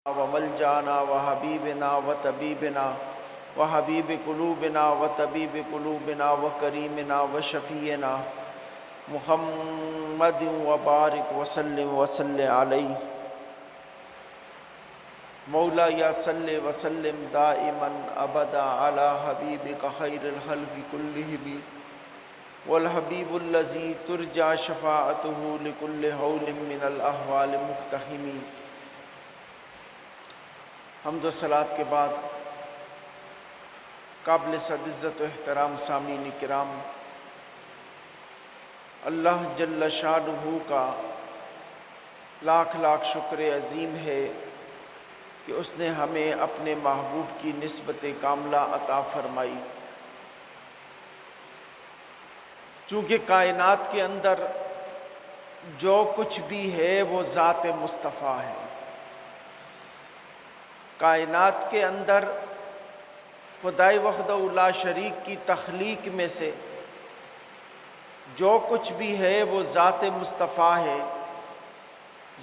وملجانا وحبیبنا وطبیبنا وحبیب قلوبنا وطبیب قلوبنا وکریمنا وشفیعنا محمد وبارک وسلم وصلی علیہ مولا یا صلی وسلم دائما ابدا علی حبیبک خیر الخلق کلہم والحبیب الذی ترجى شفاعته لكل حول من الاحوال مقتحم۔ حمد و صلات کے بعد قابل صد عزت و احترام سامعین کرام، اللہ جل شانہ کا لاکھ لاکھ شکر عظیم ہے کہ اس نے ہمیں اپنے محبوب کی نسبت کاملہ عطا فرمائی۔ چونکہ کائنات کے اندر جو کچھ بھی ہے وہ ذات مصطفیٰ ہے۔ کائنات کے اندر خدائے وحدہ لا شریک کی تخلیق میں سے جو کچھ بھی ہے وہ ذات مصطفیٰ ہے۔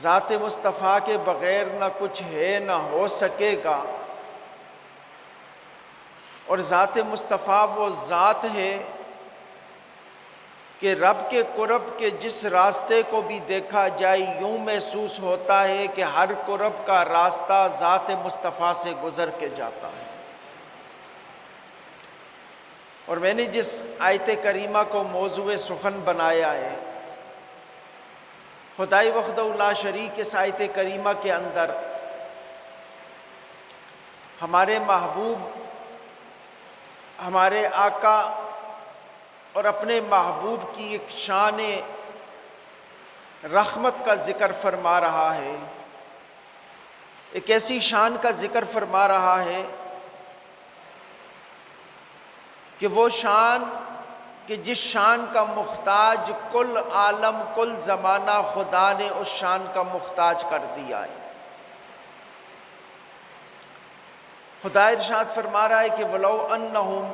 ذات مصطفیٰ کے بغیر نہ کچھ ہے نہ ہو سکے گا، اور ذات مصطفیٰ وہ ذات ہے کہ رب کے قرب کے جس راستے کو بھی دیکھا جائے یوں محسوس ہوتا ہے کہ ہر قرب کا راستہ ذات مصطفیٰ سے گزر کے جاتا ہے۔ اور میں نے جس آیت کریمہ کو موضوع سخن بنایا ہے، خدائے وحدہ لا شریک اس آیت کریمہ کے اندر ہمارے محبوب، ہمارے آقا اور اپنے محبوب کی ایک شان رحمت کا ذکر فرما رہا ہے، ایک ایسی شان کا ذکر فرما رہا ہے کہ وہ شان کہ جس شان کا محتاج کل عالم کل زمانہ خدا نے اس شان کا محتاج کر دیا ہے۔ خدا ارشاد فرما رہا ہے کہ وَلَوْ أَنَّهُمْ،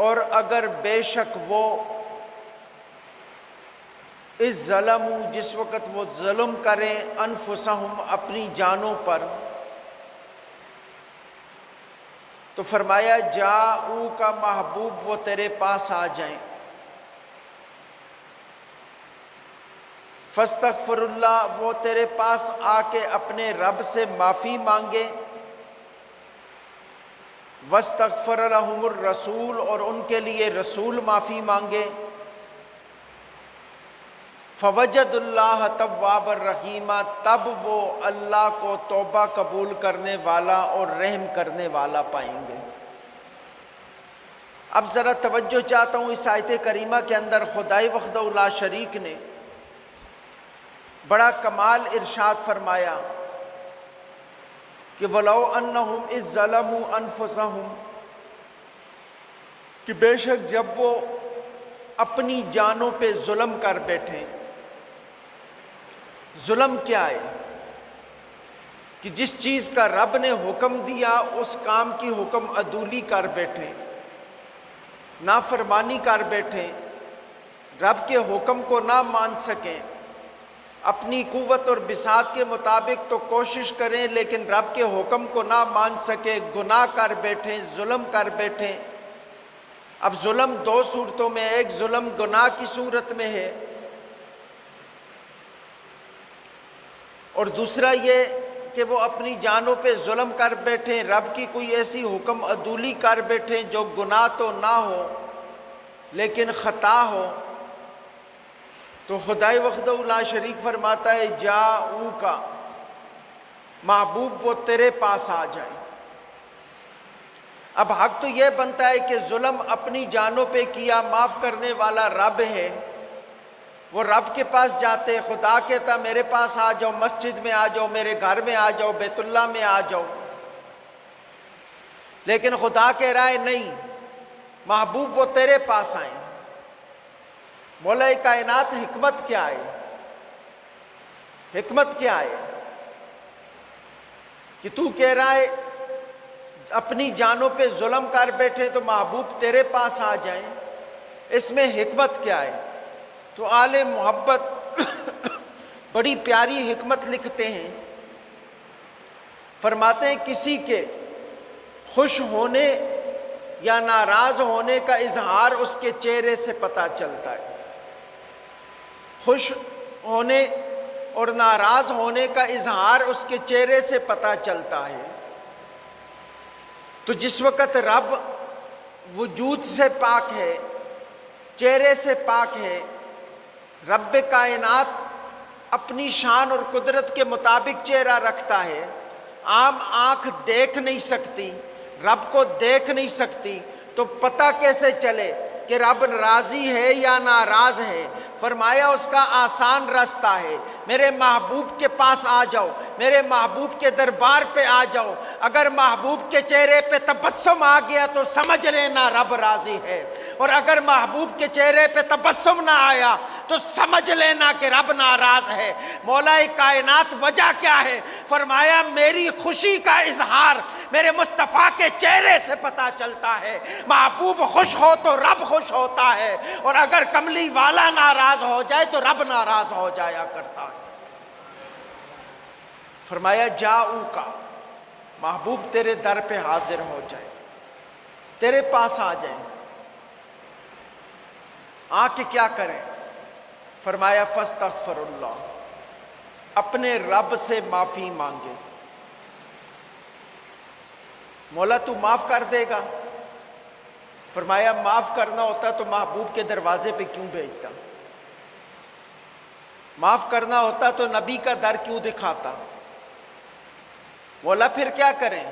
اور اگر بے شک وہ اس ظلم، جس وقت وہ ظلم کریں انفسہم اپنی جانوں پر، تو فرمایا جاؤ کا محبوب وہ تیرے پاس آ جائیں، فاستغفر اللہ وہ تیرے پاس آ کے اپنے رب سے معافی مانگے، واستغفر لہم الرسول اور ان کے لیے رسول معافی مانگے، فوجد اللہ تواب الرحیم تب وہ اللہ کو توبہ قبول کرنے والا اور رحم کرنے والا پائیں گے۔ اب ذرا توجہ چاہتا ہوں، اس آیت کریمہ کے اندر خدائے وحدہ لا شریک نے بڑا کمال ارشاد فرمایا کہ وَلَوْ أَنَّهُمْ إِذْ ظَلَمُوا أَنفُسَهُمْ، کہ بے شک جب وہ اپنی جانوں پہ ظلم کر بیٹھیں۔ ظلم کیا ہے؟ کہ جس چیز کا رب نے حکم دیا اس کام کی حکم عدولی کر بیٹھیں، نافرمانی کر بیٹھیں، رب کے حکم کو نہ مان سکیں، اپنی قوت اور بساط کے مطابق تو کوشش کریں لیکن رب کے حکم کو نہ مان سکے، گناہ کر بیٹھیں، ظلم کر بیٹھیں۔ اب ظلم دو صورتوں میں، ایک ظلم گناہ کی صورت میں ہے، اور دوسرا یہ کہ وہ اپنی جانوں پہ ظلم کر بیٹھیں، رب کی کوئی ایسی حکم عدولی کر بیٹھیں جو گناہ تو نہ ہو لیکن خطا ہو۔ تو خدائے وحدہ لا شریک فرماتا ہے جاؤ کا محبوب وہ تیرے پاس آ جائے۔ اب حق تو یہ بنتا ہے کہ ظلم اپنی جانوں پہ کیا، معاف کرنے والا رب ہے، وہ رب کے پاس جاتے، خدا کہتا میرے پاس آ جاؤ، مسجد میں آ جاؤ، میرے گھر میں آ جاؤ، بیت اللہ میں آ جاؤ، لیکن خدا کہہ رہا ہے نہیں، محبوب وہ تیرے پاس آئیں۔ مولا کائنات حکمت کیا ہے؟ حکمت کیا ہے کہ تو کہہ رہا ہے اپنی جانوں پہ ظلم کر بیٹھے تو محبوب تیرے پاس آ جائیں؟ اس میں حکمت کیا ہے؟ تو آل محبت بڑی پیاری حکمت لکھتے ہیں، فرماتے ہیں کسی کے خوش ہونے یا ناراض ہونے کا اظہار اس کے چہرے سے پتہ چلتا ہے۔ خوش ہونے اور ناراض ہونے کا اظہار اس کے چہرے سے پتہ چلتا ہے۔ تو جس وقت رب وجود سے پاک ہے، چہرے سے پاک ہے، رب کائنات اپنی شان اور قدرت کے مطابق چہرہ رکھتا ہے، عام آنکھ دیکھ نہیں سکتی، رب کو دیکھ نہیں سکتی، تو پتہ کیسے چلے کہ رب راضی ہے یا ناراض ہے؟ فرمایا اس کا آسان راستہ ہے، میرے محبوب کے پاس آ جاؤ، میرے محبوب کے دربار پہ آ جاؤ، اگر محبوب کے چہرے پہ تبسم آ گیا تو سمجھ لینا رب راضی ہے، اور اگر محبوب کے چہرے پہ تبسم نہ آیا تو سمجھ لینا کہ رب ناراض ہے۔ مولا کائنات وجہ کیا ہے؟ فرمایا میری خوشی کا اظہار میرے مصطفیٰ کے چہرے سے پتہ چلتا ہے، محبوب خوش ہو تو رب خوش ہوتا ہے، اور اگر کملی والا ناراض ہو جائے تو رب ناراض ہو جایا کرتا ہے۔ فرمایا جاؤ کا، محبوب تیرے در پہ حاضر ہو جائے، تیرے پاس آ جائیں، آ کے کیا کریں؟ فرمایا فاستغفر اللہ، اپنے رب سے معافی مانگے۔ مولا تو معاف کر دے گا؟ فرمایا معاف کرنا ہوتا تو محبوب کے دروازے پہ کیوں بھیجتا؟ معاف کرنا ہوتا تو نبی کا در کیوں دکھاتا؟ مولا پھر کیا کریں؟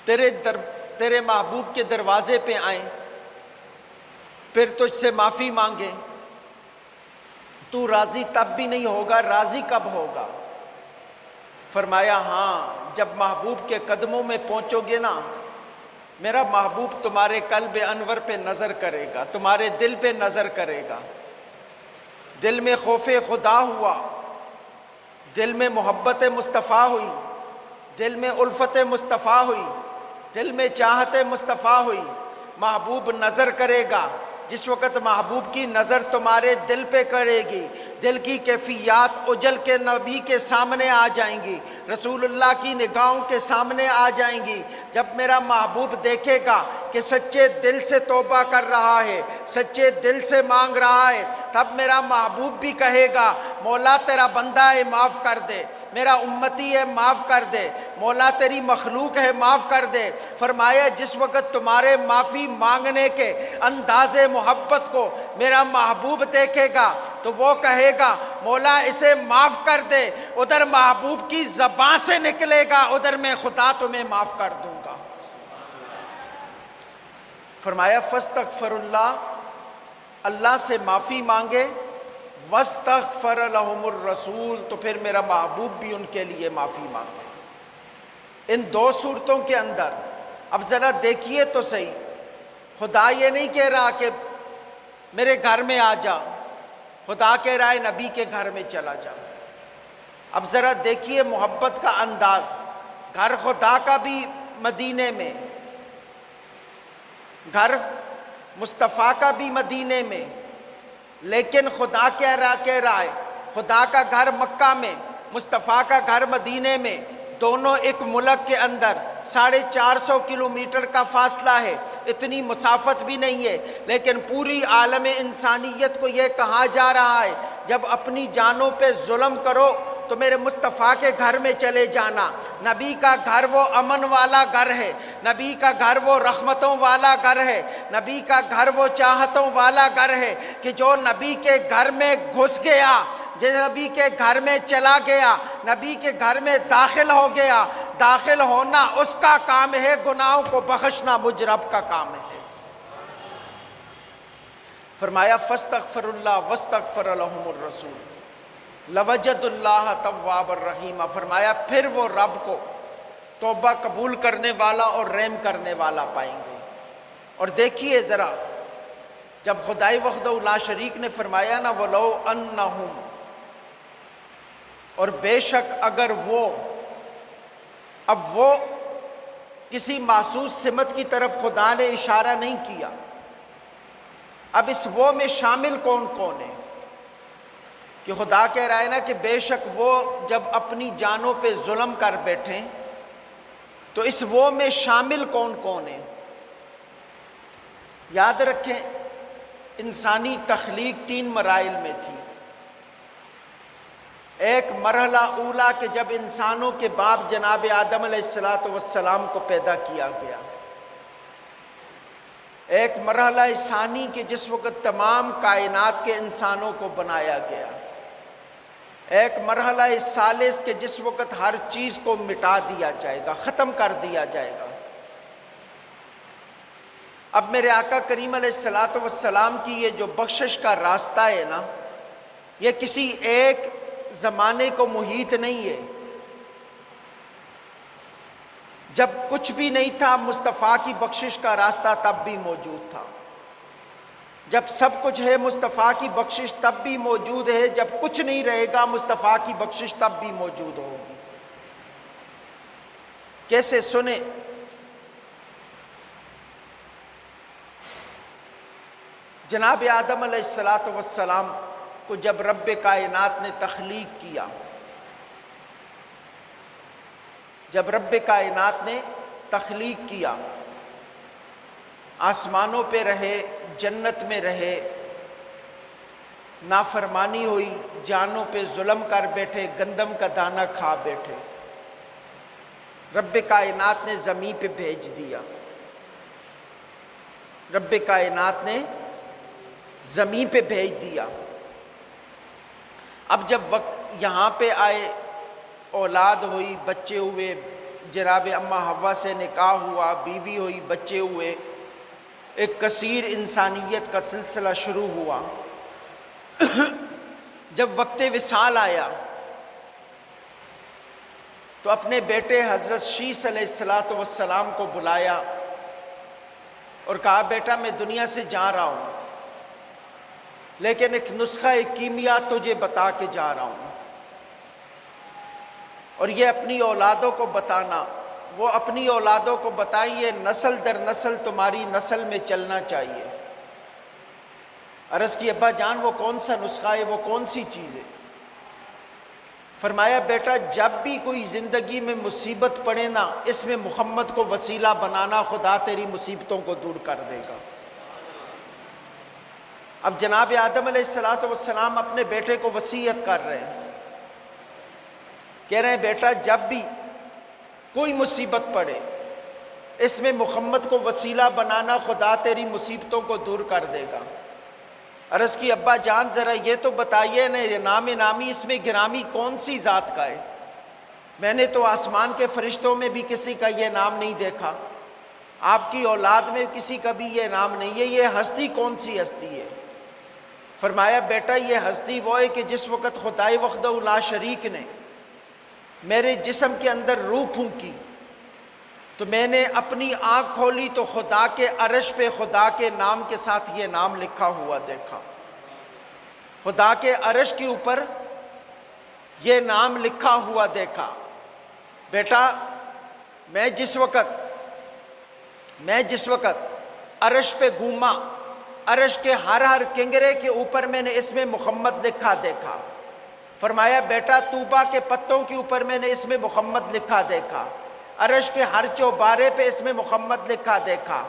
تیرے محبوب کے دروازے پہ آئیں، پھر تجھ سے معافی مانگے، تو راضی تب بھی نہیں ہوگا، راضی کب ہوگا؟ فرمایا ہاں، جب محبوب کے قدموں میں پہنچو گے نا، میرا محبوب تمہارے قلب انور پہ نظر کرے گا، تمہارے دل پہ نظر کرے گا، دل میں خوف خدا ہوا، دل میں محبت مصطفیٰ ہوئی، دل میں الفت مصطفیٰ ہوئی، دل میں چاہت مصطفیٰ ہوئی، محبوب نظر کرے گا۔ جس وقت محبوب کی نظر تمہارے دل پہ کرے گی، دل کی کیفیات اجل کے نبی کے سامنے آ جائیں گی، رسول اللہ کی نگاہوں کے سامنے آ جائیں گی۔ جب میرا محبوب دیکھے گا کہ سچے دل سے توبہ کر رہا ہے، سچے دل سے مانگ رہا ہے، تب میرا محبوب بھی کہے گا مولا تیرا بندہ ہے معاف کر دے، میرا امتی ہے معاف کر دے، مولا تیری مخلوق ہے معاف کر دے۔ فرمایا جس وقت تمہارے معافی مانگنے کے انداز محبت کو میرا محبوب دیکھے گا تو وہ کہے گا مولا اسے معاف کر دے، ادھر محبوب کی زبان سے نکلے گا ادھر میں خدا تمہیں معاف کر دوں گا۔ فرمایا فاستغفر اللہ، اللہ سے معافی مانگے، واستغفر لهم الرسول، تو پھر میرا محبوب بھی ان کے لیے معافی مانگے۔ ان دو صورتوں کے اندر اب ذرا دیکھیے تو صحیح، خدا یہ نہیں کہہ رہا کہ میرے گھر میں آ جا، خدا کہہ رہا ہے نبی کے گھر میں چلا جا۔ اب ذرا دیکھیے محبت کا انداز، گھر خدا کا بھی مدینے میں، گھر مصطفیٰ کا بھی مدینے میں، لیکن خدا کہہ رہا ہے خدا کا گھر مکہ میں، مصطفیٰ کا گھر مدینے میں، دونوں ایک ملک کے اندر 450 کلومیٹر کا فاصلہ ہے، اتنی مسافت بھی نہیں ہے، لیکن پوری عالم انسانیت کو یہ کہا جا رہا ہے جب اپنی جانوں پہ ظلم کرو تو میرے مصطفیٰ کے گھر میں چلے جانا۔ نبی کا گھر وہ امن والا گھر ہے، نبی کا گھر وہ رحمتوں والا گھر ہے، نبی کا گھر وہ چاہتوں والا گھر ہے کہ جو نبی کے گھر میں گھس گیا، جو نبی کے گھر میں چلا گیا، نبی کے گھر میں داخل ہو گیا، داخل ہونا اس کا کام ہے، گناہوں کو بخشنا مجھ رب کا کام ہے۔ فرمایا فاستغفر اللہ واستغفر لهم الرسول لوجد اللہ تواب الرحیم، فرمایا پھر وہ رب کو توبہ قبول کرنے والا اور رحم کرنے والا پائیں گے۔ اور دیکھیے ذرا، جب خدائی وحدہ لا شریک نے فرمایا نا وَلَوْ أَنَّهُمْ، اور بے شک اگر وہ، اب وہ کسی محسوس سمت کی طرف خدا نے اشارہ نہیں کیا، اب اس وہ میں شامل کون کون ہے؟ کہ خدا کہہ رہا ہے نا کہ بے شک وہ جب اپنی جانوں پہ ظلم کر بیٹھیں تو اس وہ میں شامل کون کون ہے؟ یاد رکھیں انسانی تخلیق 3 مراحل میں تھی۔ ایک مرحلہ اولا کہ جب انسانوں کے باپ جناب آدم علیہ السلام کو پیدا کیا گیا، ایک مرحلہ ثانی کہ جس وقت تمام کائنات کے انسانوں کو بنایا گیا، ایک مرحلہ ثالث کہ جس وقت ہر چیز کو مٹا دیا جائے گا، ختم کر دیا جائے گا۔ اب میرے آقا کریم علیہ السلام کی یہ جو بخشش کا راستہ ہے نا، یہ کسی ایک زمانے کو محیط نہیں ہے۔ جب کچھ بھی نہیں تھا مصطفیٰ کی بخشش کا راستہ تب بھی موجود تھا، جب سب کچھ ہے مصطفیٰ کی بخشش تب بھی موجود ہے، جب کچھ نہیں رہے گا مصطفیٰ کی بخشش تب بھی موجود ہوگی۔ کیسے؟ سنیں، جناب آدم علیہ السلام کو جب رب کائنات نے تخلیق کیا، جب رب کائنات نے تخلیق کیا، آسمانوں پہ رہے، جنت میں رہے، نافرمانی ہوئی، جانوں پہ ظلم کر بیٹھے، گندم کا دانہ کھا بیٹھے، رب کائنات نے زمین پہ بھیج دیا، رب کائنات نے زمین پہ بھیج دیا۔ اب جب وقت یہاں پہ آئے، اولاد ہوئی، بچے ہوئے، جناب اما حوا سے نکاح ہوا، بیوی ہوئی، بچے ہوئے، ایک کثیر انسانیت کا سلسلہ شروع ہوا۔ جب وقت وصال آیا تو اپنے بیٹے حضرت شیس علیہ السلام کو بلایا اور کہا بیٹا میں دنیا سے جا رہا ہوں، لیکن ایک نسخہ کیمیا تجھے بتا کے جا رہا ہوں، اور یہ اپنی اولادوں کو بتانا، وہ اپنی اولادوں کو بتائیں، یہ نسل در نسل تمہاری نسل میں چلنا چاہیے۔ عرض کی ابا جان وہ کون سا نسخہ ہے، وہ کون سی چیز ہے؟ فرمایا بیٹا جب بھی کوئی زندگی میں مصیبت پڑے نا، اس میں محمد کو وسیلہ بنانا، خدا تیری مصیبتوں کو دور کر دے گا۔ اب جناب آدم علیہ السلام اپنے بیٹے کو وصیت کر رہے ہیں، کہہ رہے ہیں بیٹا جب بھی کوئی مصیبت پڑے اس میں محمد کو وسیلہ بنانا، خدا تیری مصیبتوں کو دور کر دے گا۔ عرض کی ابا جان ذرا یہ تو بتائیے نا، یہ نام نامی اس میں گرامی کون سی ذات کا ہے؟ میں نے تو آسمان کے فرشتوں میں بھی کسی کا یہ نام نہیں دیکھا، آپ کی اولاد میں کسی کا بھی یہ نام نہیں ہے، یہ ہستی کون سی ہستی ہے؟ فرمایا بیٹا یہ ہستی وہ ہے کہ جس وقت خدائے وحدہ لا شریک نے میرے جسم کے اندر روح پھونکی تو میں نے اپنی آنکھ کھولی تو خدا کے عرش پہ خدا کے نام کے ساتھ یہ نام لکھا ہوا دیکھا، خدا کے عرش کے اوپر یہ نام لکھا ہوا دیکھا۔ بیٹا میں جس وقت عرش پہ گھوما، عرش کے ہر کنگرے کے اوپر میں نے اس میں محمد لکھا دیکھا۔ فرمایا بیٹا طوبہ کے پتوں کے اوپر میں نے اس میں محمد لکھا دیکھا، عرش کے ہر چوبارے پہ اس میں محمد لکھا دیکھا،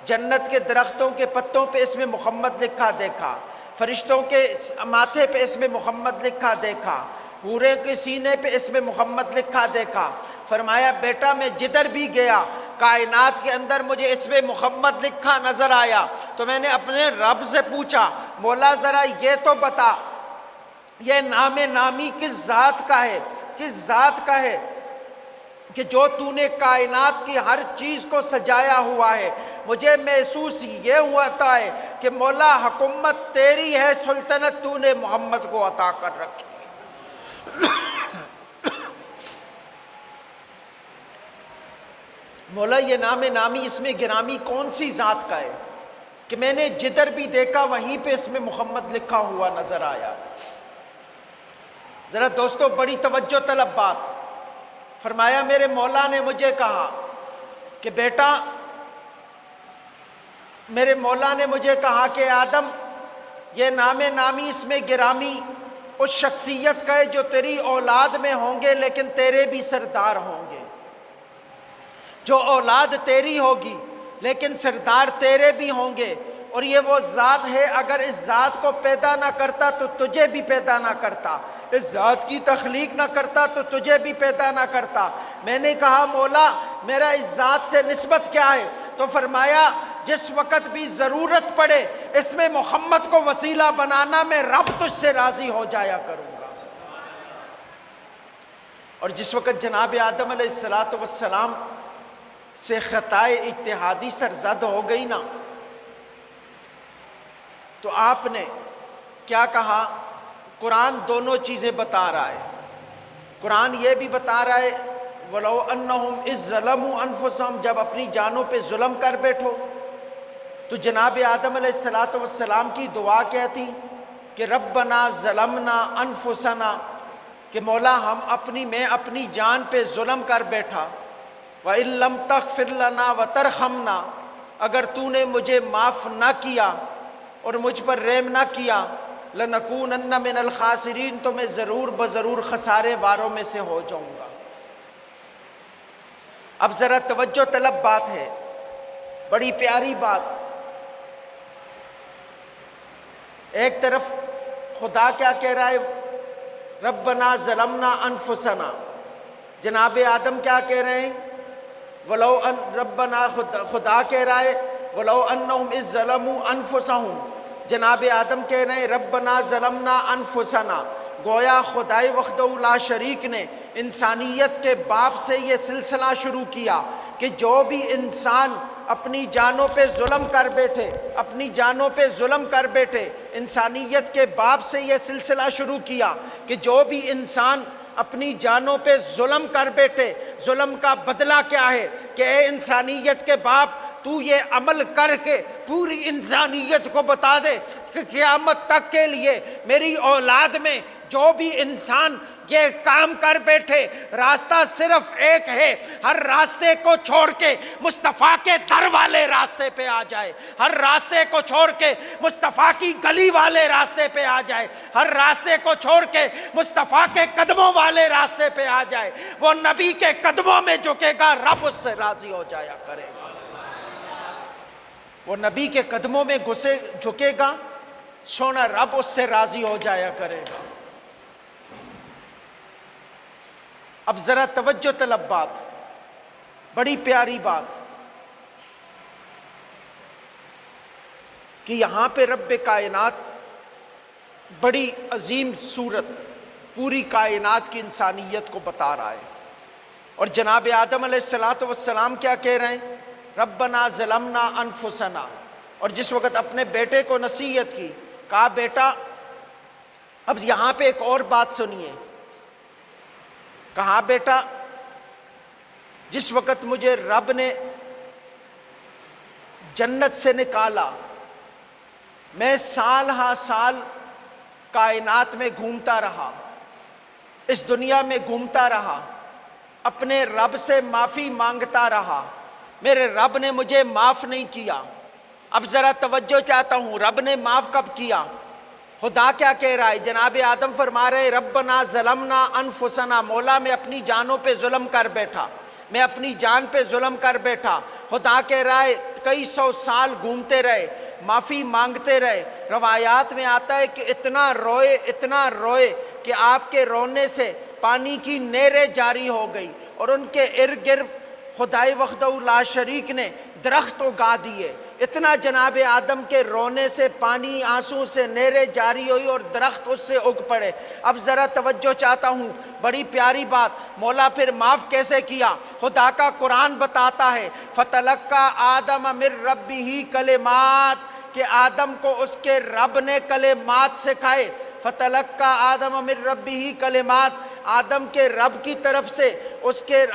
جنت کے درختوں کے پتوں پہ اس میں محمد لکھا دیکھا، فرشتوں کے ماتھے پہ اس میں محمد لکھا دیکھا، حورے کے سینے پہ اس میں محمد لکھا دیکھا۔ فرمایا بیٹا میں جدھر بھی گیا کائنات کے اندر مجھے اس میں محمد لکھا نظر آیا، تو میں نے اپنے رب سے پوچھا مولا ذرا یہ تو بتا یہ نام نامی کس ذات کا ہے، کس ذات کا ہے کہ جو تو نے کائنات کی ہر چیز کو سجایا ہوا ہے؟ مجھے محسوس یہ ہوتا ہے کہ مولا حکومت تیری ہے، سلطنت تو نے محمد کو عطا کر رکھی۔ مولا یہ نام نامی اس میں گرامی کون سی ذات کا ہے کہ میں نے جدھر بھی دیکھا وہیں پہ اس میں محمد لکھا ہوا نظر آیا۔ ذرا دوستو بڑی توجہ طلب بات، فرمایا میرے مولا نے مجھے کہا کہ بیٹا، میرے مولا نے مجھے کہا کہ آدم یہ نام نامی اس میں گرامی اس شخصیت کا ہے جو تیری اولاد میں ہوں گے لیکن تیرے بھی سردار ہوں گے، جو اولاد تیری ہوگی لیکن سردار تیرے بھی ہوں گے۔ اور یہ وہ ذات ہے، اگر اس ذات کو پیدا نہ کرتا تو تجھے بھی پیدا نہ کرتا، اس ذات کی تخلیق نہ کرتا تو تجھے بھی پیدا نہ کرتا۔ میں نے کہا مولا میرا اس ذات سے نسبت کیا ہے؟ تو فرمایا جس وقت بھی ضرورت پڑے اس میں محمد کو وسیلہ بنانا، میں رب تجھ سے راضی ہو جایا کروں گا۔ اور جس وقت جناب آدم علیہ السلام سے خطائے اجتہادی سرزد ہو گئی نا، تو آپ نے کیا کہا؟ قرآن دونوں چیزیں بتا رہا ہے۔ قرآن یہ بھی بتا رہا ہے وَلَوْ أَنَّهُمْ إِذْ ظَلَمُوا أَنفُسَهُمْ، جب اپنی جانوں پہ ظلم کر بیٹھو۔ تو جناب آدم علیہ السلام کی دعا کیا تھی کہ ربنا ظلمنا انفسنا، کہ مولا میں اپنی جان پہ ظلم کر بیٹھا، وَإِن لَمْ تَغْفِرْ لَنَا وَتَرْحَمْنَا، اگر تو نے مجھے معاف نہ کیا اور مجھ پر رحم نہ کیا، لَنَكُونَنَّ مِنَ الْخَاسِرِينَ، تو میں ضرور خسارے والوں میں سے ہو جاؤں گا۔ اب ذرا توجہ طلب بات ہے، بڑی پیاری بات۔ ایک طرف خدا کیا کہہ رہا ہے؟ ربنا ظلمنا انفسنا۔ جناب آدم کیا کہہ رہے ہیں؟ خدا کہہ رہا ہے وَلَوْ أَنَّهُمْ إِذْ ظَلَمُوا أَنفُسَهُمْ، جناب آدم کہہ رہے ہیں ربنا ظلمنا انفسنا۔ گویا خدائے وحدہ لا شریک نے انسانیت کے باپ سے یہ سلسلہ شروع کیا کہ جو بھی انسان اپنی جانوں پہ ظلم کر بیٹھے، اپنی جانوں پہ ظلم کر بیٹھے، انسانیت کے باپ سے یہ سلسلہ شروع کیا کہ جو بھی انسان اپنی جانوں پہ ظلم کر بیٹھے، ظلم کا بدلہ کیا ہے کہ اے انسانیت کے باپ، تو یہ عمل کر کے پوری انسانیت کو بتا دے کہ قیامت تک کے لیے میری اولاد میں جو بھی انسان یہ کام کر بیٹھے، راستہ صرف ایک ہے، ہر راستے کو چھوڑ کے مصطفیٰ کے در والے راستے پہ آ جائے، ہر راستے کو چھوڑ کے مصطفیٰ کی گلی والے راستے پہ آ جائے، ہر راستے کو چھوڑ کے مصطفیٰ کے قدموں والے راستے پہ آ جائے، وہ نبی کے قدموں میں جھکے گا، رب اس سے راضی ہو جایا کرے گا۔ وہ نبی کے قدموں میں جھکے گا، سونا رب اس سے راضی ہو جایا کرے گا۔ اب ذرا توجہ طلب بات، بڑی پیاری بات کہ یہاں پہ رب کائنات بڑی عظیم صورت پوری کائنات کی انسانیت کو بتا رہا ہے، اور جناب آدم علیہ السلام کیا کہہ رہے ہیں؟ ربنا ظلمنا انفسنا۔ اور جس وقت اپنے بیٹے کو نصیحت کی، کہا بیٹا، اب یہاں پہ ایک اور بات سنیے، کہا بیٹا جس وقت مجھے رب نے جنت سے نکالا، میں سال ہا سال کائنات میں گھومتا رہا، اس دنیا میں گھومتا رہا، اپنے رب سے معافی مانگتا رہا، میرے رب نے مجھے معاف نہیں کیا۔ اب ذرا توجہ چاہتا ہوں، رب نے معاف کب کیا؟ خدا کیا کہہ رہا ہے؟ جناب آدم فرما رہے ربنا ظلمنا انفسنا، مولا میں اپنی جانوں پہ ظلم کر بیٹھا، میں اپنی جان پہ ظلم کر بیٹھا۔ خدا کہہ رہا ہے کئی سو سال گھومتے رہے، معافی مانگتے رہے۔ روایات میں آتا ہے کہ اتنا روئے کہ آپ کے رونے سے پانی کی نہریں جاری ہو گئی، اور ان کے ارد گرد خدائے وحدہ لا شریک نے درخت اگا دیے۔ اتنا جناب آدم کے رونے سے پانی، آنسو سے نہریں جاری ہوئی اور درخت اس سے اگ پڑے۔ اب ذرا توجہ چاہتا ہوں، بڑی پیاری بات، مولا پھر معاف کیسے کیا؟ خدا کا قرآن بتاتا ہے فَتَلَقَّىٰ آدَمَ مِن رَبِّهِ کلمات، کہ آدم کو اس کے رب نے کلمات سکھائے۔ فَتَلَقَّىٰ آدَمَ مِن رَبِّهِ کلمات، آدم کے رب کی طرف سے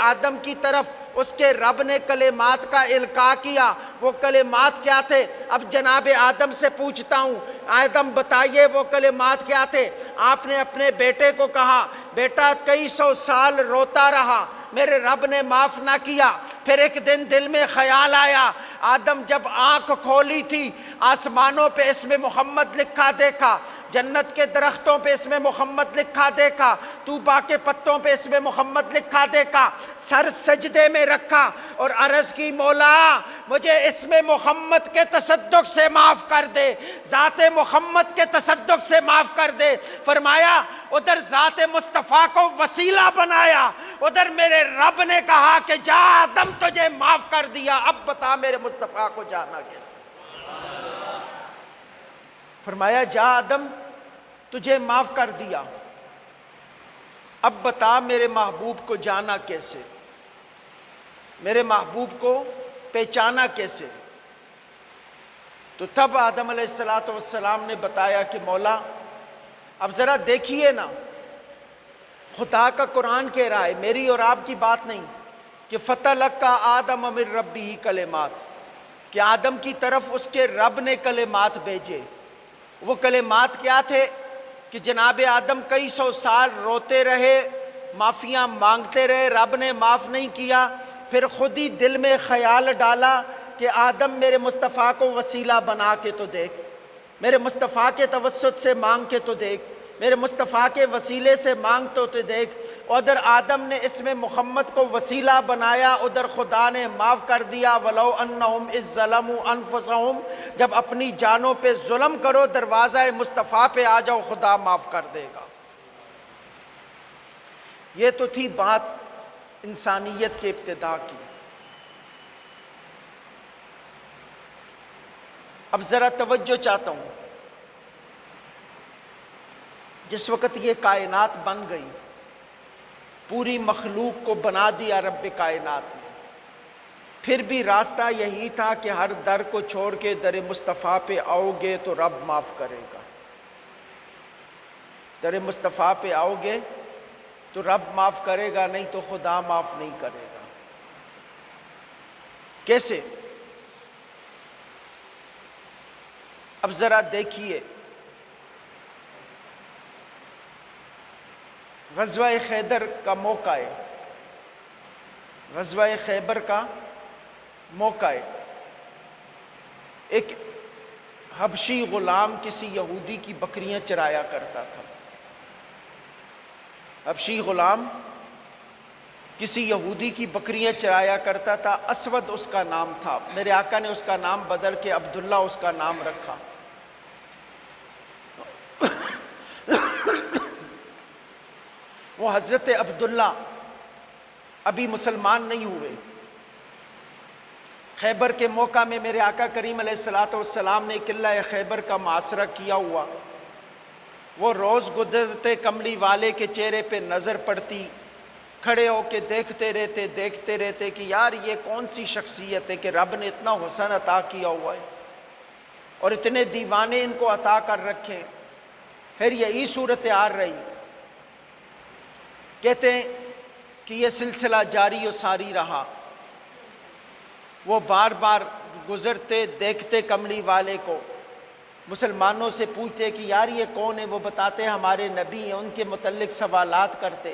آدم کی طرف اس کے رب نے کلمات کا القاء کیا۔ وہ کلمات کیا تھے؟ اب جناب آدم سے پوچھتا ہوں، آدم بتائیے وہ کلمات کیا تھے؟ آپ نے اپنے بیٹے کو کہا بیٹا کئی سو سال روتا رہا، میرے رب نے معاف نہ کیا، پھر ایک دن دل میں خیال آیا، آدم جب آنکھ کھولی تھی آسمانوں پہ اسم محمد لکھا دیکھا، جنت کے درختوں پہ اسم محمد لکھا دیکھا، طوبا کے پتوں پہ اسم محمد لکھا دیکھا، سر سجدے میں رکھا اور عرض کی مولا مجھے اسم محمد کے تصدق سے معاف کر دے، ذات محمد کے تصدق سے معاف کر دے۔ فرمایا ادھر ذات مصطفیٰ کو وسیلہ بنایا، ادھر میرے رب نے کہا کہ جا آدم تجھے معاف کر دیا، اب بتا میرے مصطفیٰ کو جانا کیسے؟ فرمایا جا آدم تجھے معاف کر دیا، اب بتا میرے محبوب کو جانا کیسے، میرے محبوب کو پہچانا کیسے؟ تو تب آدم علیہ السلام نے بتایا کہ مولا اب ذرا دیکھیے نا، خدا کا قرآن کہہ رہا ہے، میری اور آپ کی بات نہیں، کہ فَتَلَقَّى آدَمَ مِن رَبِّهِ کلمات، کہ آدم کی طرف اس کے رب نے کلمات بھیجے۔ وہ کلمات کیا تھے؟ کہ جناب آدم کئی سو سال روتے رہے، معافیاں مانگتے رہے، رب نے معاف نہیں کیا، پھر خود ہی دل میں خیال ڈالا کہ آدم میرے مصطفیٰ کو وسیلہ بنا کے تو دیکھ، میرے مصطفیٰ کے توسط سے مانگ کے تو دیکھ، میرے مصطفیٰ کے وسیلے سے مانگ تو دیکھ۔ ادھر آدم نے اسم محمد کو وسیلہ بنایا، ادھر خدا نے معاف کر دیا۔ وَلَوْ أَنَّهُمْ إِذ ظَّلَمُوا أَنفُسَهُمْ، جب اپنی جانوں پہ ظلم کرو دروازہ مصطفیٰ پہ آ جاؤ، خدا معاف کر دے گا۔ یہ تو تھی بات انسانیت کی ابتدا کی۔ اب ذرا توجہ چاہتا ہوں، جس وقت یہ کائنات بن گئی، پوری مخلوق کو بنا دیا رب کائنات نے، پھر بھی راستہ یہی تھا کہ ہر در کو چھوڑ کے در مصطفیٰ پہ آؤ گے تو رب معاف کرے گا، در مصطفیٰ پہ آؤ گے تو رب معاف کرے گا، نہیں تو خدا معاف نہیں کرے گا۔ کیسے؟ اب ذرا دیکھیے، غزوہ خیبر کا موقع ہے، غزوہ خیبر کا موقع ہے۔ ایک حبشی غلام کسی یہودی کی بکریاں چرایا کرتا تھا، حبشی غلام کسی یہودی کی بکریاں چرایا کرتا تھا، اسود اس کا نام تھا، میرے آقا نے اس کا نام بدل کے عبداللہ اس کا نام رکھا۔ وہ حضرت عبداللہ ابھی مسلمان نہیں ہوئے، خیبر کے موقع میں میرے آقا کریم علیہ السلام نے قلعہ خیبر کا محاصرہ کیا ہوا۔ وہ روز گزرتے کملی والے کے چہرے پہ نظر پڑتی، کھڑے ہو کے دیکھتے رہتے کہ یار یہ کون سی شخصیت ہے کہ رب نے اتنا حسن عطا کیا ہوا ہے اور اتنے دیوانے ان کو عطا کر رکھے۔ پھر یہی صورتحال رہی، کہتے ہیں کہ یہ سلسلہ جاری و ساری رہا، وہ بار بار گزرتے دیکھتے کملی والے کو، مسلمانوں سے پوچھتے کہ یار یہ کون ہے، وہ بتاتے ہمارے نبی ہیں، ان کے متعلق سوالات کرتے۔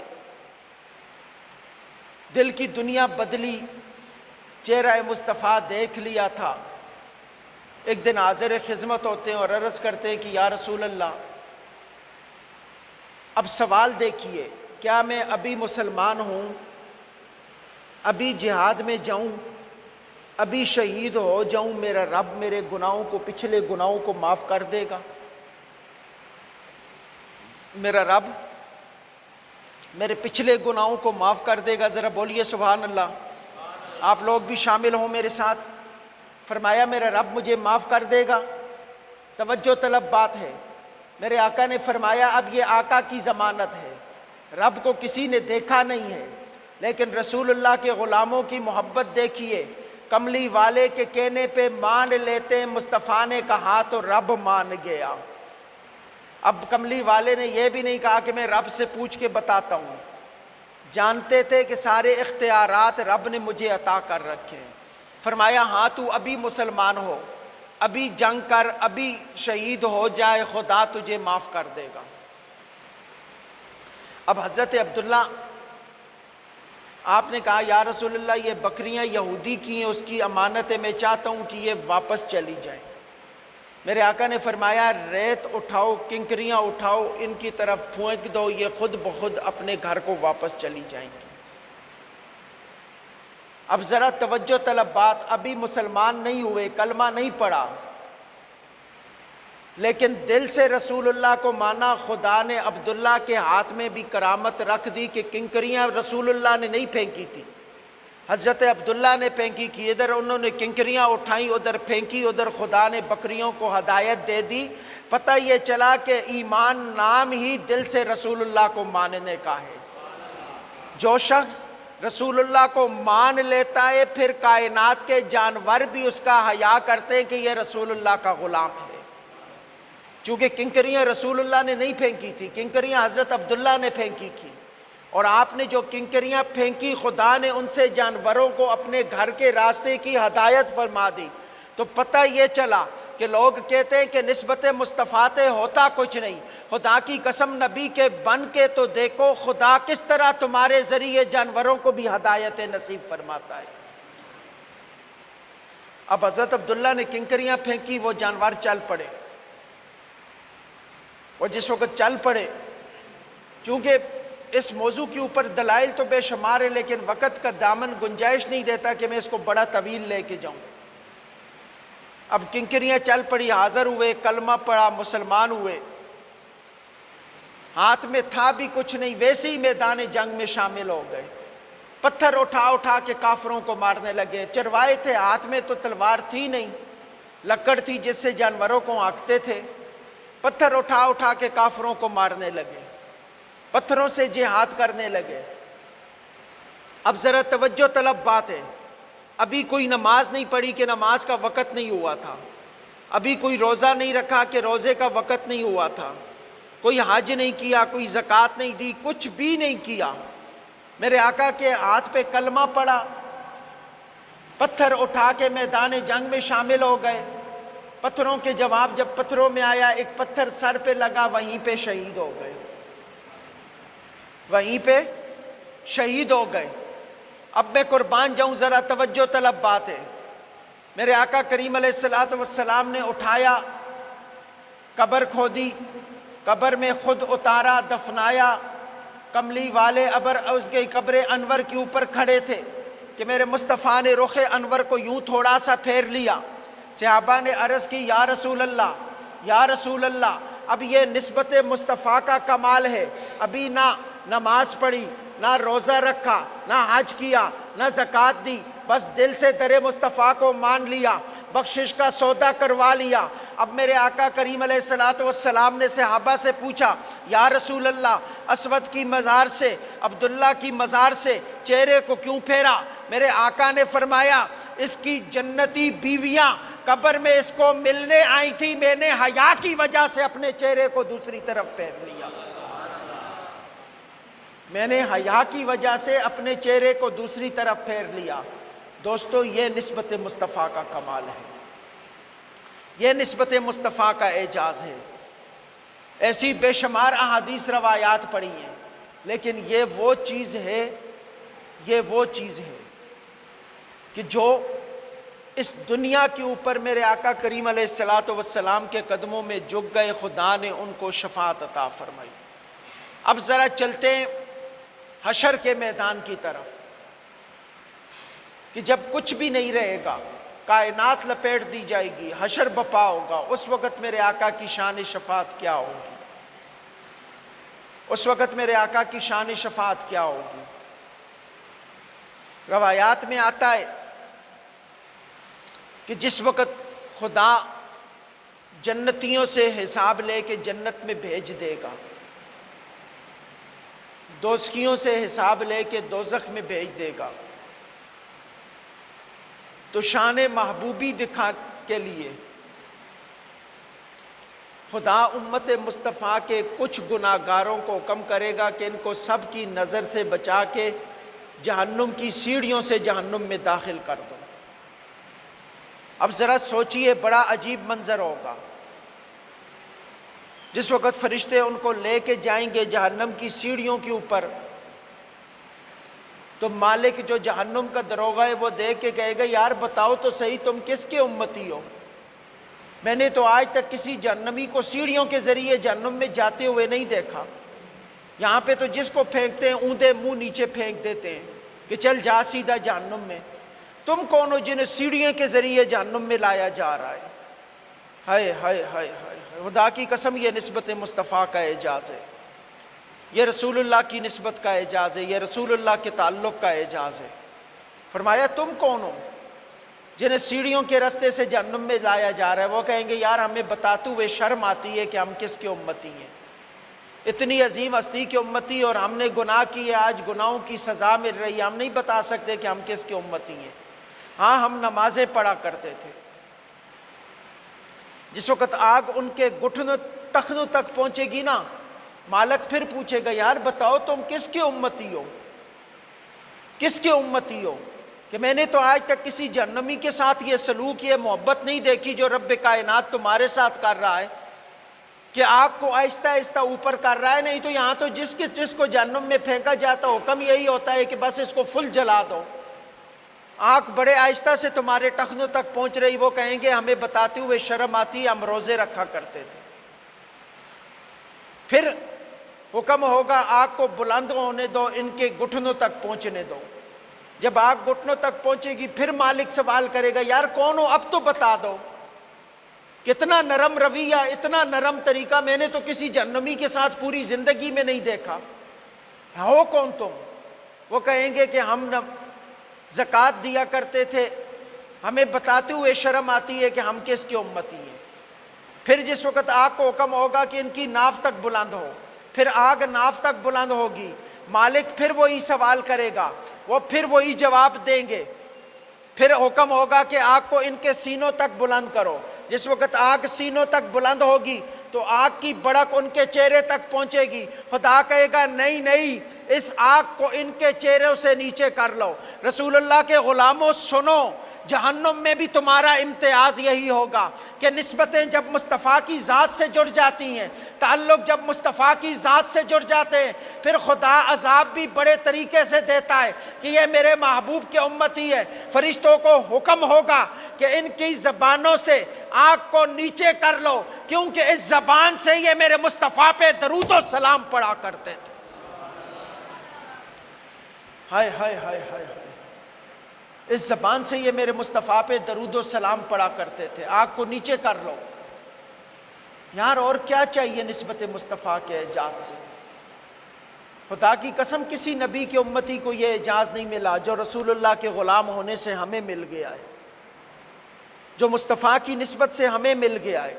دل کی دنیا بدلی، چہرہ مصطفیٰ دیکھ لیا تھا۔ ایک دن حاضر خدمت ہوتے ہیں اور عرض کرتے ہیں کہ یا رسول اللہ، اب سوال دیکھیے، کیا میں ابھی مسلمان ہوں، ابھی جہاد میں جاؤں، ابھی شہید ہو جاؤں، میرا رب میرے گناہوں کو، پچھلے گناہوں کو معاف کر دے گا؟ میرا رب میرے پچھلے گناہوں کو معاف کر دے گا؟ ذرا بولیے سبحان اللہ، آپ لوگ بھی شامل ہوں میرے ساتھ۔ فرمایا میرا رب مجھے معاف کر دے گا؟ توجہ طلب بات ہے۔ میرے آقا نے فرمایا اب یہ آقا کی ضمانت ہے، رب کو کسی نے دیکھا نہیں ہے، لیکن رسول اللہ کے غلاموں کی محبت دیکھیے، کملی والے کے کہنے پہ مان لیتے، مصطفیٰ نے کہا تو رب مان گیا۔ اب کملی والے نے یہ بھی نہیں کہا کہ میں رب سے پوچھ کے بتاتا ہوں، جانتے تھے کہ سارے اختیارات رب نے مجھے عطا کر رکھے ہیں۔ فرمایا ہاں تو ابھی مسلمان ہو، ابھی جنگ کر، ابھی شہید ہو جائے، خدا تجھے معاف کر دے گا۔ اب حضرت عبداللہ آپ نے کہا یا رسول اللہ یہ بکریاں یہودی کی ہیں، اس کی امانت ہے، میں چاہتا ہوں کہ یہ واپس چلی جائیں۔ میرے آقا نے فرمایا ریت اٹھاؤ، کنکریاں اٹھاؤ، ان کی طرف پھونک دو، یہ خود بخود اپنے گھر کو واپس چلی جائیں گی۔ اب ذرا توجہ طلب بات، ابھی مسلمان نہیں ہوئے، کلمہ نہیں پڑھا، لیکن دل سے رسول اللہ کو مانا۔ خدا نے عبداللہ کے ہاتھ میں بھی کرامت رکھ دی کہ کنکریاں رسول اللہ نے نہیں پھینکی تھی، حضرت عبداللہ نے پھینکی کی، ادھر انہوں نے کنکریاں اٹھائیں، ادھر پھینکی، ادھر خدا نے بکریوں کو ہدایت دے دی۔ پتہ یہ چلا کہ ایمان نام ہی دل سے رسول اللہ کو ماننے کا ہے۔ جو شخص رسول اللہ کو مان لیتا ہے، پھر کائنات کے جانور بھی اس کا حیا کرتے ہیں کہ یہ رسول اللہ کا غلام ہے۔ چونکہ کنکریاں رسول اللہ نے نہیں پھینکی تھی، کنکریاں حضرت عبداللہ نے پھینکی کی، اور آپ نے جو کنکریاں پھینکی خدا نے ان سے جانوروں کو اپنے گھر کے راستے کی ہدایت فرما دی۔ تو پتہ یہ چلا کہ لوگ کہتے ہیں کہ نسبت مصطفیٰ تے ہوتا کچھ نہیں، خدا کی قسم نبی کے بن کے تو دیکھو خدا کس طرح تمہارے ذریعے جانوروں کو بھی ہدایت نصیب فرماتا ہے۔ اب حضرت عبداللہ نے کنکریاں پھینکی، وہ جانور چل پڑے، اور جس وقت چل پڑے، چونکہ اس موضوع کے اوپر دلائل تو بے شمار ہے، لیکن وقت کا دامن گنجائش نہیں دیتا کہ میں اس کو بڑا طویل لے کے جاؤں۔ اب کنکریاں چل پڑی، حاضر ہوئے، کلمہ پڑا، مسلمان ہوئے، ہاتھ میں تھا بھی کچھ نہیں، ویسے ہی میدان جنگ میں شامل ہو گئے، پتھر اٹھا اٹھا کے کافروں کو مارنے لگے۔ چروائے تھے، ہاتھ میں تو تلوار تھی نہیں، لکڑ تھی جس سے جانوروں کو ہانکتے تھے، پتھر اٹھا اٹھا کے کافروں کو مارنے لگے، پتھروں سے جہاد کرنے لگے۔ اب ذرا توجہ طلب بات ہے، ابھی کوئی نماز نہیں پڑھی کہ نماز کا وقت نہیں ہوا تھا، ابھی کوئی روزہ نہیں رکھا کہ روزے کا وقت نہیں ہوا تھا، کوئی حج نہیں کیا، کوئی زکوٰۃ نہیں دی، کچھ بھی نہیں کیا۔ میرے آقا کے ہاتھ پہ کلمہ پڑا، پتھر اٹھا کے میدان جنگ میں شامل ہو گئے۔ پتھروں کے جواب جب پتھروں میں آیا، ایک پتھر سر پہ لگا، وہیں پہ شہید ہو گئے، وہیں پہ شہید ہو گئے۔ اب میں قربان جاؤں، ذرا توجہ طلب بات ہے۔ میرے آقا کریم علیہ الصلوۃ والسلام نے اٹھایا، قبر کھودی، قبر میں خود اتارا، دفنایا۔ کملی والے ابر اس کے قبر انور کے اوپر کھڑے تھے کہ میرے مصطفیٰ نے رخ انور کو یوں تھوڑا سا پھیر لیا۔ صحابہ نے عرض کی یا رسول اللہ، یا رسول اللہ، اب یہ نسبت مصطفیٰ کا کمال ہے، ابھی نہ نماز پڑھی، نہ روزہ رکھا، نہ حج کیا، نہ زکوٰۃ دی، بس دل سے در مصطفیٰ کو مان لیا، بخشش کا سودا کروا لیا۔ اب میرے آقا کریم علیہ الصلوۃ والسلام نے صحابہ سے پوچھا یا رسول اللہ، اسود کی مزار سے، عبداللہ کی مزار سے چہرے کو کیوں پھیرا؟ میرے آقا نے فرمایا اس کی جنتی بیویاں قبر میں اس کو ملنے آئی تھی، میں نے حیا کی وجہ سے اپنے چہرے کو دوسری طرف پھیر لیا، میں نے حیا کی وجہ سے اپنے چہرے کو دوسری طرف پھیر لیا۔ دوستو یہ نسبت مصطفیٰ کا کمال ہے، یہ نسبت مصطفیٰ کا اعجاز ہے۔ ایسی بے شمار احادیث روایات پڑھی ہیں، لیکن یہ وہ چیز ہے، یہ وہ چیز ہے کہ جو اس دنیا کے اوپر میرے آقا کریم علیہ الصلوۃ والسلام کے قدموں میں جھک گئے، خدا نے ان کو شفاعت عطا فرمائی۔ اب ذرا چلتے ہیں حشر کے میدان کی طرف، کہ جب کچھ بھی نہیں رہے گا، کائنات لپیٹ دی جائے گی، حشر بپا ہوگا، اس وقت میرے آقا کی شان شفاعت کیا ہوگی؟ اس وقت میرے آقا کی شان شفاعت کیا ہوگی؟ روایات میں آتا ہے کہ جس وقت خدا جنتیوں سے حساب لے کے جنت میں بھیج دے گا، دوزخیوں سے حساب لے کے دوزخ میں بھیج دے گا، تو شان محبوبی دکھا کے لیے خدا امت مصطفیٰ کے کچھ گناہگاروں کو حکم کرے گا کہ ان کو سب کی نظر سے بچا کے جہنم کی سیڑھیوں سے جہنم میں داخل کر دو۔ اب ذرا سوچئے، بڑا عجیب منظر ہوگا جس وقت فرشتے ان کو لے کے جائیں گے جہنم کی سیڑھیوں کے اوپر، تو مالک جو جہنم کا دروغہ ہے وہ دیکھ کے کہے گا یار بتاؤ تو صحیح تم کس کے امتی ہو؟ میں نے تو آج تک کسی جہنمی کو سیڑھیوں کے ذریعے جہنم میں جاتے ہوئے نہیں دیکھا، یہاں پہ تو جس کو پھینکتے ہیں اوندے منہ نیچے پھینک دیتے ہیں کہ چل جا سیدھا جہنم میں، تم کون ہو جنہیں سیڑھیوں کے ذریعے جہنم میں لایا جا رہا ہے؟ ہائے ہائے ہائے ہائے، خدا کی قسم یہ نسبت مصطفیٰ کا اعجاز ہے، یہ رسول اللہ کی نسبت کا اعجاز ہے، یہ رسول اللہ کے تعلق کا اعجاز ہے۔ فرمایا تم کون ہو جنہیں سیڑھیوں کے راستے سے جہنم میں لایا جا رہا ہے؟ وہ کہیں گے یار ہمیں بتاتے ہوئے شرم آتی ہے کہ ہم کس کے امتی ہیں، اتنی عظیم ہستی کے امتی اور ہم نے گناہ کیے، آج گناہوں کی سزا مل رہی ہے، ہم نہیں بتا سکتے کہ ہم کس کے امتی ہیں۔ ہاں ہم نمازیں پڑھا کرتے تھے۔ جس وقت آگ ان کے گھٹنوں ٹخنوں تک پہنچے گی نا، مالک پھر پوچھے گا یار بتاؤ تم کس کے امتی ہو؟ کس کے امتی ہو؟ کہ میں نے تو آج تک کسی جہنمی کے ساتھ یہ سلوک، یہ محبت نہیں دیکھی جو رب کائنات تمہارے ساتھ کر رہا ہے، کہ آپ کو آہستہ آہستہ اوپر کر رہا ہے۔ نہیں تو یہاں تو جس کو جہنم میں پھینکا جاتا حکم یہی ہوتا ہے کہ بس اس کو فل جلا دو، آنکھ بڑے آہستہ سے تمہارے ٹخنوں تک پہنچ رہی۔ وہ کہیں گے ہمیں بتاتے ہوئے شرم آتی ہے، ہم روزے رکھا کرتے تھے۔ پھر حکم ہوگا آگ کو بلند ہونے دو، ان کے گھٹنوں تک پہنچنے دو۔ جب آگ گھٹنوں تک پہنچے گی پھر مالک سوال کرے گا یار کون ہو اب تو بتا دو۔ کتنا نرم رویہ، اتنا نرم طریقہ میں نے تو کسی جہنمی کے ساتھ پوری زندگی میں نہیں دیکھا، ہو کون تم؟ وہ کہیں گے کہ ہم زکوٰۃ دیا کرتے تھے، ہمیں بتاتے ہوئے شرم آتی ہے کہ ہم کس کی امتی ہیں۔ پھر جس وقت آگ کو حکم ہوگا کہ ان کی ناف تک بلند ہو، پھر آگ ناف تک بلند ہوگی، مالک پھر وہی سوال کرے گا، وہ پھر وہی جواب دیں گے۔ پھر حکم ہوگا کہ آگ کو ان کے سینوں تک بلند کرو۔ جس وقت آگ سینوں تک بلند ہوگی تو آگ کی بڑک ان کے چہرے تک پہنچے گی۔ خدا کہے گا نہیں نہیں، اس آگ کو ان کے چہروں سے نیچے کر لو۔ رسول اللہ کے غلاموں سنو، جہنم میں بھی تمہارا امتیاز یہی ہوگا کہ نسبتیں جب مصطفیٰ کی ذات سے جڑ جاتی ہیں، تعلق جب مصطفیٰ کی ذات سے جڑ جاتے ہیں، پھر خدا عذاب بھی بڑے طریقے سے دیتا ہے کہ یہ میرے محبوب کے امتی ہے۔ فرشتوں کو حکم ہوگا کہ ان کی زبانوں سے آگ کو نیچے کر لو، کیونکہ اس زبان سے یہ میرے مصطفیٰ پہ درود و سلام پڑھا کرتے تھے۔ ہائے ہائے ہائے ہائے ہائے، اس زبان سے یہ میرے مصطفیٰ پہ درود و سلام پڑھا کرتے تھے، آگ کو نیچے کر لو۔ یار اور کیا چاہیے نسبت مصطفیٰ کے اعجاز سے؟ خدا کی قسم کسی نبی کے امتی کو یہ اعجاز نہیں ملا جو رسول اللہ کے غلام ہونے سے ہمیں مل گیا ہے، جو مصطفیٰ کی نسبت سے ہمیں مل گیا ہے،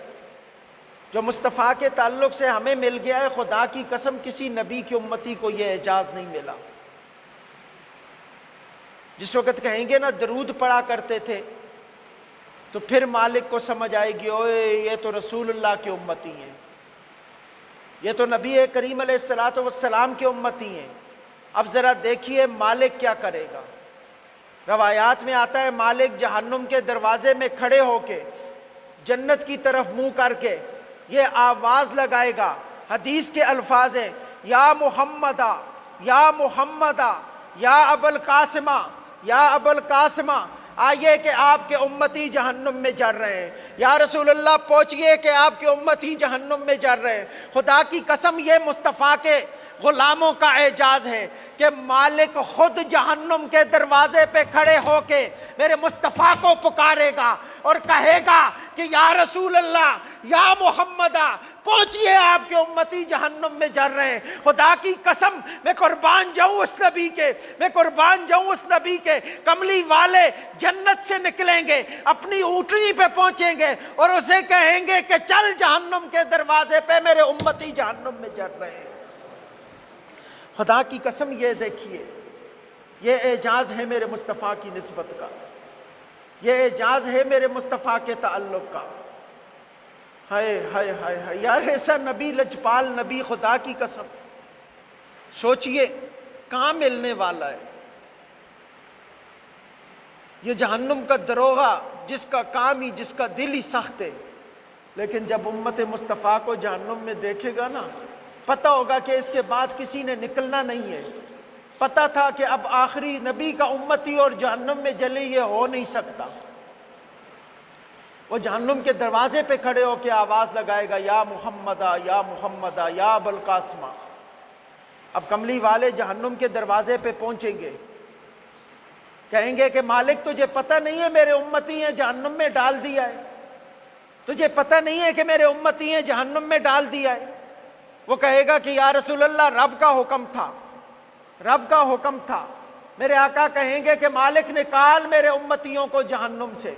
جو مصطفیٰ کے تعلق سے ہمیں مل گیا ہے۔ خدا کی قسم کسی نبی کی امتی کو یہ اعجاز نہیں ملا۔ جس وقت کہیں گے نا درود پڑھا کرتے تھے، تو پھر مالک کو سمجھ آئے گی اوئے یہ تو رسول اللہ کی امتی ہیں، یہ تو نبی کریم علیہ الصلوۃ والسلام کی امتی ہیں۔ اب ذرا دیکھیے مالک کیا کرے گا۔ روایات میں آتا ہے مالک جہنم کے دروازے میں کھڑے ہو کے جنت کی طرف منہ کر کے یہ آواز لگائے گا، حدیث کے الفاظ ہیں یا محمدہ یا محمدہ یا ابو القاسمہ یا ابو القاسمہ، آئیے کہ آپ کے امتی جہنم میں جر رہے ہیں، یا رسول اللہ پہنچئے کہ آپ کے امتی جہنم میں جر رہے ہیں۔ خدا کی قسم یہ مصطفیٰ کے غلاموں کا اعجاز ہے کہ مالک خود جہنم کے دروازے پہ کھڑے ہو کے میرے مصطفیٰ کو پکارے گا اور کہے گا کہ یا رسول اللہ یا محمدہ پہنچیے آپ کے امتی جہنم میں جر رہے ہیں۔ خدا کی قسم میں قربان جاؤں اس نبی کے، میں قربان جاؤں اس نبی کے، کملی والے جنت سے نکلیں گے، اپنی اونٹنی پہ پہنچیں گے اور اسے کہیں گے کہ چل جہنم کے دروازے پہ میرے امتی جہنم میں جر رہے ہیں۔ خدا کی قسم یہ دیکھیے، یہ اعجاز ہے میرے مصطفیٰ کی نسبت کا، یہ اعجاز ہے میرے مصطفیٰ کے تعلق کا۔ ہائے ہائے ہائے ہائے، یار ایسا نبی، لجپال نبی، خدا کی قسم سوچئے کہاں ملنے والا ہے۔ یہ جہنم کا دروغہ جس کا کام ہی، جس کا دل ہی سخت ہے، لیکن جب امت مصطفیٰ کو جہنم میں دیکھے گا نا، پتہ ہوگا کہ اس کے بعد کسی نے نکلنا نہیں ہے۔ پتہ تھا کہ اب آخری نبی کا امتی اور جہنم میں جلے، یہ ہو نہیں سکتا۔ وہ جہنم کے دروازے پہ کھڑے ہو کے آواز لگائے گا، یا محمدہ یا محمدہ یا ابوالقاسمہ۔ اب کملی والے جہنم کے دروازے پہ پہنچیں گے، کہیں گے کہ مالک تجھے پتہ نہیں ہے میرے امتی ہیں جہنم میں ڈال دیا ہے، تجھے پتہ نہیں ہے کہ میرے امتی ہیں جہنم میں ڈال دیا ہے۔ وہ کہے گا کہ یا رسول اللہ رب کا حکم تھا، رب کا حکم تھا۔ میرے آقا کہیں گے کہ مالک نکال میرے امتیوں کو جہنم سے،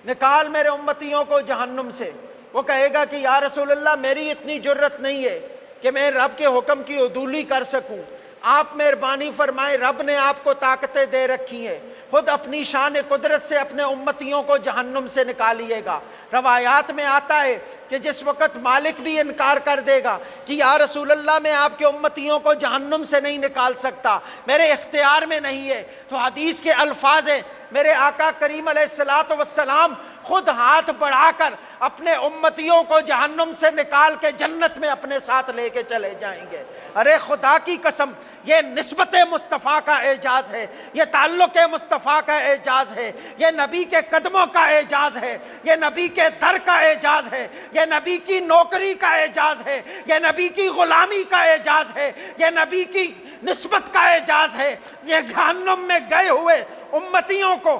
نکال میرے امتیوں کو جہنم سے۔ وہ کہے گا کہ یا رسول اللہ میری اتنی جرت نہیں ہے کہ میں رب کے حکم کی عدولی کر سکوں، آپ مہربانی فرمائیں، رب نے آپ کو طاقتیں دے رکھی ہیں، خود اپنی شان قدرت سے اپنے امتیوں کو جہنم سے نکالیے گا۔ روایات میں آتا ہے کہ جس وقت مالک بھی انکار کر دے گا کہ یا رسول اللہ میں آپ کے امتیوں کو جہنم سے نہیں نکال سکتا، میرے اختیار میں نہیں ہے، تو حدیث کے الفاظ ہیں، میرے آقا کریم علیہ الصلوۃ والسلام خود ہاتھ بڑھا کر اپنے امتیوں کو جہنم سے نکال کے جنت میں اپنے ساتھ لے کے چلے جائیں گے۔ ارے خدا کی قسم، یہ نسبت مصطفیٰ کا اعجاز ہے، یہ تعلق مصطفیٰ کا اعجاز ہے، یہ نبی کے قدموں کا اعجاز ہے، یہ نبی کے در کا اعجاز ہے، یہ نبی کی نوکری کا اعجاز ہے، یہ نبی کی غلامی کا اعجاز ہے، یہ نبی کی نسبت کا اعجاز ہے۔ یہ جہنم میں گئے ہوئے امتیوں کو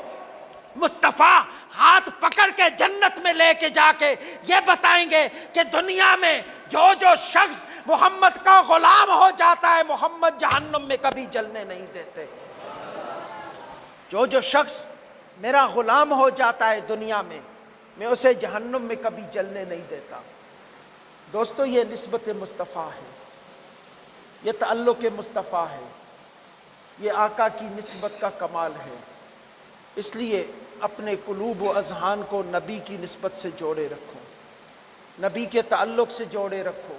مصطفیٰ ہاتھ پکڑ کے جنت میں لے کے جا کے یہ بتائیں گے کہ دنیا میں جو شخص محمد کا غلام ہو جاتا ہے محمد جہنم میں کبھی جلنے نہیں دیتے۔ جو شخص میرا غلام ہو جاتا ہے دنیا میں اسے جہنم میں کبھی جلنے نہیں دیتا۔ دوستو یہ نسبت مصطفیٰ ہے، یہ تعلق مصطفیٰ ہے، یہ آقا کی نسبت کا کمال ہے۔ اس لیے اپنے قلوب و اذہان کو نبی کی نسبت سے جوڑے رکھو، نبی کے تعلق سے جوڑے رکھو۔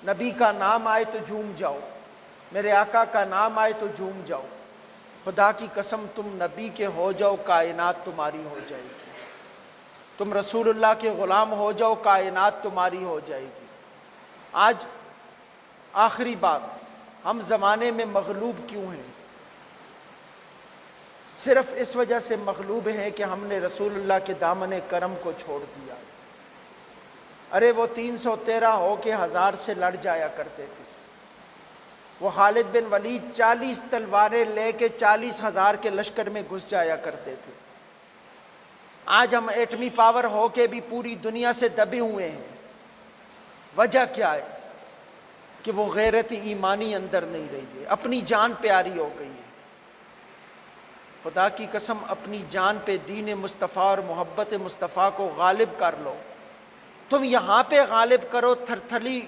نبی کا نام آئے تو جھوم جاؤ، میرے آقا کا نام آئے تو جھوم جاؤ۔ خدا کی قسم تم نبی کے ہو جاؤ، کائنات تمہاری ہو جائے گی۔ تم رسول اللہ کے غلام ہو جاؤ، کائنات تمہاری ہو جائے گی۔ آج آخری بات، ہم زمانے میں مغلوب کیوں ہیں؟ صرف اس وجہ سے مغلوب ہیں کہ ہم نے رسول اللہ کے دامن کرم کو چھوڑ دیا۔ ارے وہ 313 ہو کے 1000 سے لڑ جایا کرتے تھے، وہ خالد بن ولید 40 تلواریں لے کے 40,000 کے لشکر میں گھس جایا کرتے تھے۔ آج ہم ایٹمی پاور ہو کے بھی پوری دنیا سے دبے ہوئے ہیں۔ وجہ کیا ہے؟ کہ وہ غیرت ایمانی اندر نہیں رہی ہے، اپنی جان پیاری ہو گئی ہے۔ خدا کی قسم اپنی جان پہ دین مصطفیٰ اور محبت مصطفیٰ کو غالب کر لو۔ تم یہاں پہ غالب کرو، تھرتھلی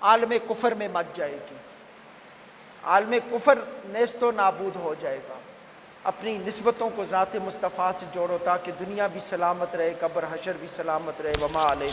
عالم کفر میں مچ جائے گی، عالم کفر نیست و نابود ہو جائے گا۔ اپنی نسبتوں کو ذات مصطفیٰ سے جوڑو تاکہ دنیا بھی سلامت رہے، قبر حشر بھی سلامت رہے۔ وما علیہ